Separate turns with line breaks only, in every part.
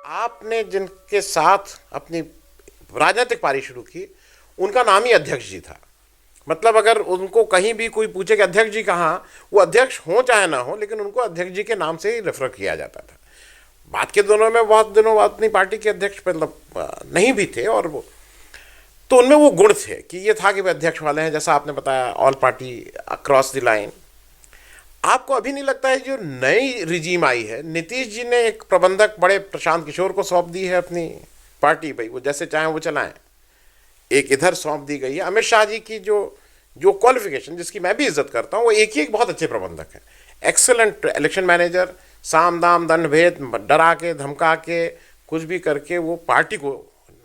आपने जिनके साथ अपनी राजनीतिक पारी शुरू की उनका नाम ही अध्यक्ष जी था। मतलब अगर उनको कहीं भी कोई पूछे कि अध्यक्ष जी कहाँ, वो अध्यक्ष हो चाहे ना हो, लेकिन उनको अध्यक्ष जी के नाम से ही रेफर किया जाता था। बाद के दिनों में बहुत दिनों बाद अपनी पार्टी के अध्यक्ष मतलब नहीं भी थे, और वो तो उनमें वो गुण थे कि ये था कि वे अध्यक्ष वाले हैं, जैसा आपने बताया all party across the line. आपको अभी नहीं लगता है जो नई रिजीम आई है, नीतीश जी ने एक प्रबंधक बड़े प्रशांत किशोर को सौंप दी है अपनी पार्टी, भाई वो जैसे चाहें वो चलाएं, एक इधर सौंप दी गई है। अमित शाह जी की जो जो क्वालिफिकेशन, जिसकी मैं भी इज्जत करता हूँ, वो एक ही एक बहुत अच्छे प्रबंधक हैं, एक्सेलेंट इलेक्शन मैनेजर, साम दाम दंड भेद, डरा के धमका के कुछ भी करके वो पार्टी को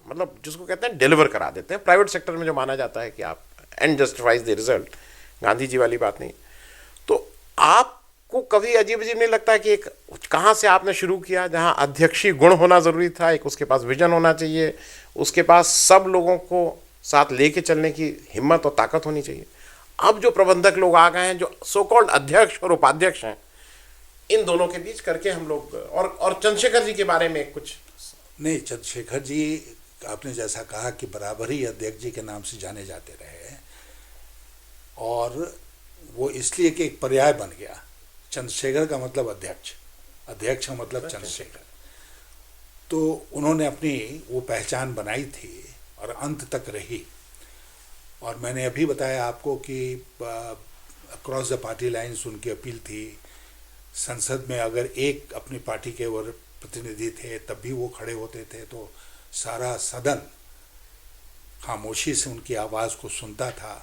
मतलब जिसको कहते हैं डिलीवर करा देते हैं। प्राइवेट सेक्टर में जो माना जाता है कि आप end justifies the result, Gandhi ji वाली बात नहीं। तो आपको कभी अजीब अजीब नहीं लगता है कि एक कहाँ से आपने शुरू किया, जहाँ अध्यक्षीय गुण होना ज़रूरी था, एक उसके पास विजन होना चाहिए, उसके पास सब लोगों को साथ लेके चलने की हिम्मत और ताकत होनी चाहिए। अब जो प्रबंधक लोग आ गए हैं, जो सो कॉल्ड अध्यक्ष और उपाध्यक्ष हैं, इन दोनों के बीच करके हम लोग और चंद्रशेखर जी के बारे में कुछ
नहीं, चंद्रशेखर जी आपने जैसा कहा कि बराबर ही अध्यक्ष जी के नाम से जाने जाते रहे, और वो इसलिए कि एक पर्याय बन गया। चंद्रशेखर का मतलब अध्यक्ष, अध्यक्ष का मतलब चंद्रशेखर। तो उन्होंने अपनी वो पहचान बनाई थी और अंत तक रही। और मैंने अभी बताया आपको कि अक्रॉस द पार्टी लाइन्स उनकी अपील थी। संसद में अगर एक अपनी पार्टी के वो प्रतिनिधि थे तब भी वो खड़े होते थे तो सारा सदन खामोशी से उनकी आवाज़ को सुनता था।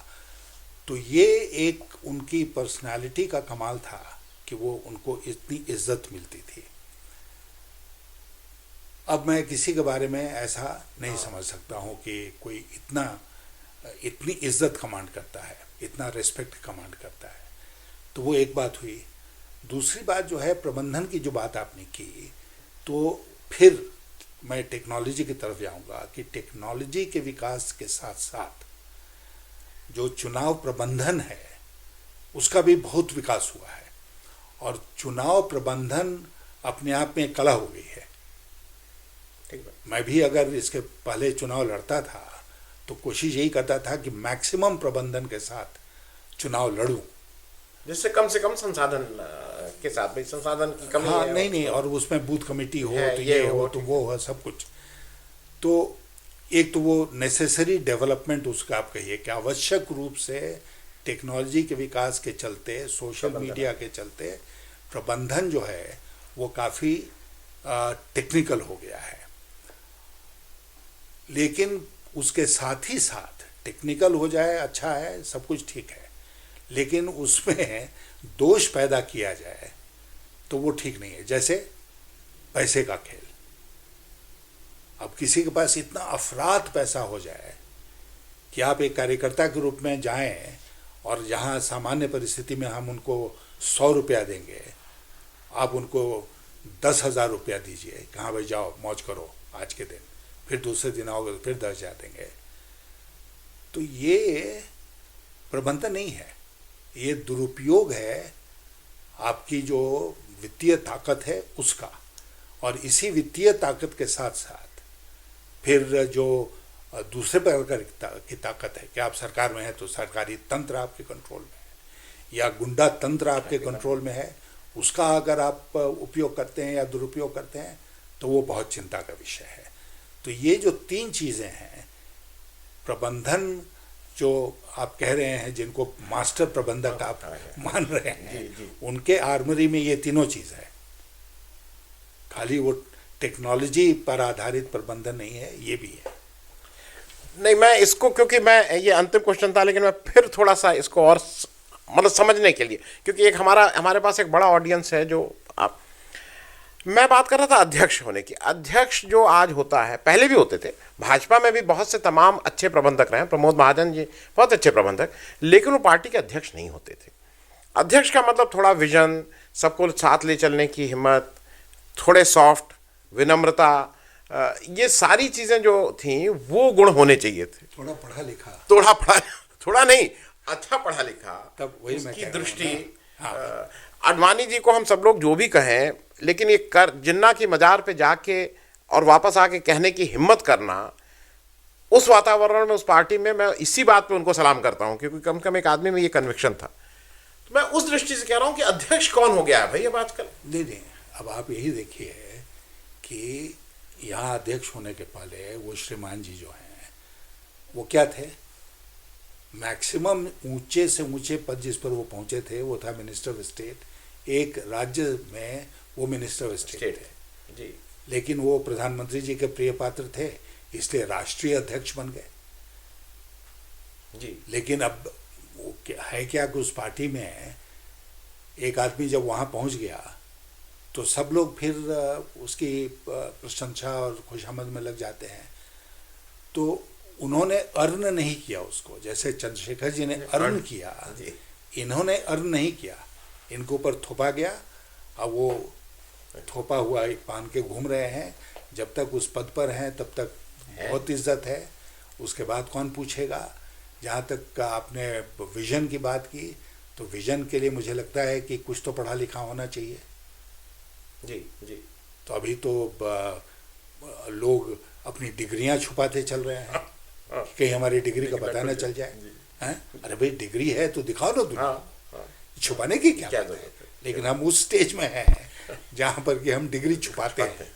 तो ये एक उनकी पर्सनालिटी का कमाल था कि वो उनको इतनी इज्जत मिलती थी। अब मैं किसी के बारे में ऐसा नहीं समझ सकता हूँ कि कोई इतनी इज्जत कमांड करता है, इतना रिस्पेक्ट कमांड करता है। तो वो एक बात हुई। दूसरी बात जो है प्रबंधन की जो बात आपने की, तो फिर मैं टेक्नोलॉजी की तरफ जाऊंगा कि टेक्नोलॉजी के विकास के साथ साथ जो चुनाव प्रबंधन है उसका भी बहुत विकास हुआ है। और चुनाव प्रबंधन अपने आप में कला हो गई है। मैं भी अगर इसके पहले चुनाव लड़ता था तो कोशिश यही करता था कि मैक्सिमम प्रबंधन के साथ चुनाव लड़ूं,
जिससे कम से कम संसाधन के साथ, भाई संसाधन की कमी
हाँ
है,
नहीं, और उसमें बूथ कमेटी हो तो
ये
हो तो वो हो, सब कुछ। तो एक तो वो नेसेसरी डेवलपमेंट उसका आप कहिए कि आवश्यक रूप से टेक्नोलॉजी के विकास के चलते, सोशल मीडिया के चलते प्रबंधन जो है वो काफ़ी टेक्निकल हो गया है। लेकिन उसके साथ ही साथ टेक्निकल हो जाए अच्छा है, सब कुछ ठीक है, लेकिन उसमें दोष पैदा किया जाए तो वो ठीक नहीं है। जैसे पैसे का खेल। अब किसी के पास इतना अफरात पैसा हो जाए कि आप एक कार्यकर्ता के रूप में जाएं और जहां सामान्य परिस्थिति में हम उनको 100 रुपया देंगे, आप उनको 10,000 रुपया दीजिए कि हाँ भाई जाओ मौज करो आज के दिन, फिर दूसरे दिन आओगे तो फिर 10,000 देंगे। तो ये प्रबंधन नहीं है, ये दुरुपयोग है आपकी जो वित्तीय ताकत है उसका। और इसी वित्तीय ताकत के साथ साथ फिर जो दूसरे प्रकार की ताकत है कि आप सरकार में हैं तो सरकारी तंत्र आपके कंट्रोल में है या गुंडा तंत्र आपके कंट्रोल में है, उसका अगर आप उपयोग करते हैं या दुरुपयोग करते हैं तो वो बहुत चिंता का विषय है। तो ये जो 3 चीज़ें हैं, प्रबंधन जो आप कह रहे हैं जिनको मास्टर प्रबंधक आप मान रहे हैं, उनके आर्मरी में ये तीनों चीज़ है। खाली वो टेक्नोलॉजी पर आधारित प्रबंधन नहीं है, ये भी है।
नहीं, मैं इसको, क्योंकि मैं ये अंतिम क्वेश्चन था, लेकिन मैं फिर थोड़ा सा इसको और मतलब समझने के लिए, क्योंकि एक हमारे पास एक बड़ा ऑडियंस है जो आप, मैं बात कर रहा था अध्यक्ष होने की। अध्यक्ष जो आज होता है, पहले भी होते थे, भाजपा में भी बहुत से तमाम अच्छे प्रबंधक रहे हैं, प्रमोद महाजन जी बहुत अच्छे प्रबंधक, लेकिन वो पार्टी के अध्यक्ष नहीं होते थे। अध्यक्ष का मतलब थोड़ा विजन, सबको साथ ले चलने की हिम्मत, थोड़े सॉफ्ट, विनम्रता, ये सारी चीज़ें जो थी वो गुण होने चाहिए थे। थोड़ा नहीं, अच्छा पढ़ा लिखा,
तब वही
उसकी दृष्टि।
हाँ।
अडवाणी जी को हम सब लोग जो भी कहें, लेकिन ये कर जिन्ना की मजार पे जाके और वापस आके कहने की हिम्मत करना, उस वातावरण में, उस पार्टी में, मैं इसी बात पे उनको सलाम करता हूं, क्योंकि कम से कम एक आदमी में ये कन्विक्शन था। तो मैं उस दृष्टि से कह रहा हूं कि अध्यक्ष कौन हो गया है भाई अब आजकल।
नहीं, अब आप यही देखिए कि यहाँ अध्यक्ष होने के पहले वो श्रीमान जी जो हैं वो क्या थे, मैक्सिमम ऊंचे से ऊंचे पद जिस पर वो पहुंचे थे वो था मिनिस्टर ऑफ स्टेट। एक राज्य में वो मिनिस्टर ऑफ स्टेट थे
जी,
लेकिन वो प्रधानमंत्री जी के प्रिय पात्र थे, इसलिए राष्ट्रीय अध्यक्ष बन गए
जी।
लेकिन अब वो है क्या कि उस पार्टी में एक आदमी जब वहाँ पहुँच गया तो सब लोग फिर उसकी प्रशंसा और खुशामद में लग जाते हैं। तो उन्होंने अर्न नहीं किया उसको, जैसे चंद्रशेखर जी ने अर्न किया, इन्होंने अर्न नहीं किया, इनके ऊपर थोपा गया। अब वो थोपा हुआ पान के घूम रहे हैं, जब तक उस पद पर हैं तब तक बहुत इज्जत है, उसके बाद कौन पूछेगा। जहाँ तक आपने विजन की बात की, तो विजन के लिए मुझे लगता है कि कुछ तो पढ़ा लिखा होना चाहिए
जी जी।
तो अभी तो लोग अपनी डिग्रियां छुपाते चल रहे हैं, कहीं हमारी डिग्री का पता न चल जाए। हैं? अरे भाई डिग्री है तो दिखाओ ना दुनिया, छुपाने की क्या बात है। लेकिन हम उस स्टेज में हैं जहाँ पर कि हम डिग्री छुपाते हैं।